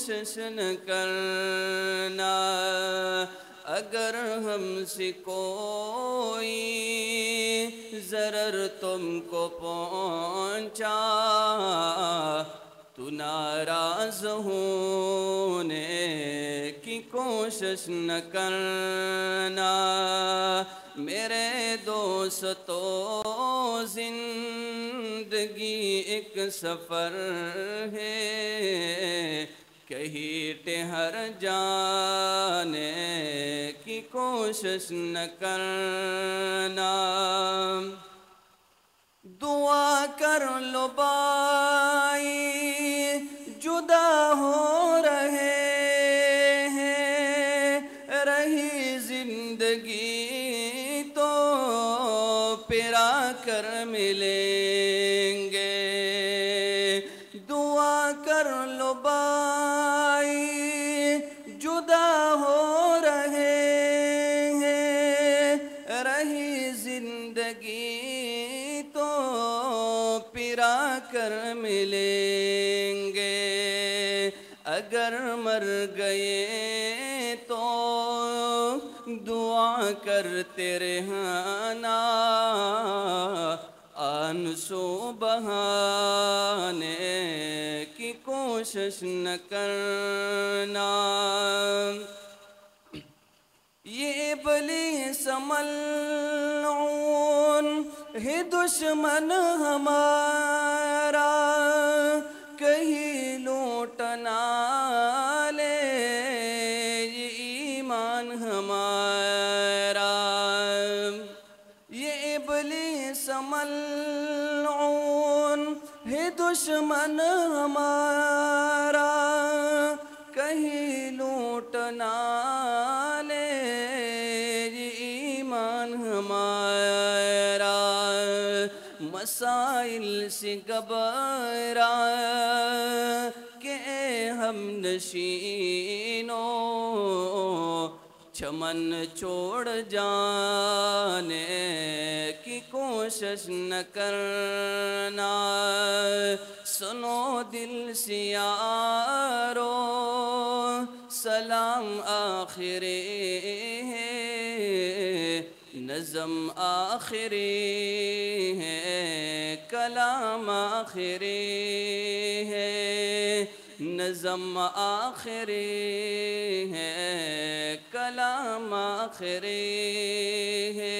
کوشش نہ کرنا، اگر ہم سے کوئی ضرر تم کو پہنچا تو ناراض ہونے کی کوشش نہ کرنا۔ میرے دوستو زندگی ایک سفر ہے، کہیں ٹہر جانے کی کوشش نہ کرنا۔ دعا کر لو بھائی جدا ہو رہے ہیں، رہی زندگی تو پھر آ کر ملیں گے۔ دعا کر لو بھائی جدا ہو رہے ہیں، رہی زندگی تو پھر آ کر ملیں گے۔ اگر مر گئے تو دعا کرتے رہنا، آنسو بہانے کی کوشش نہ کرنا۔ یہ ابلیس ملعون ہے دشمن ہمارا، کہیں لوٹ نہ لے یہ ایمان ہمارا۔ یہ ابلیس ملعون ہے دشمن ہمارا، کہیں لوٹ نہ لے یہ ایمان ہمارا۔ مسائل سے گھبرا کے ہم نشینوں، چمن چھوڑ جانے کی کوشش نہ کرنا۔ سنو دل سے یارو سلام آخری ہے، نظم آخری ہے، کلام آخری ہے، نظم آخری ہے، کلام آخری ہے۔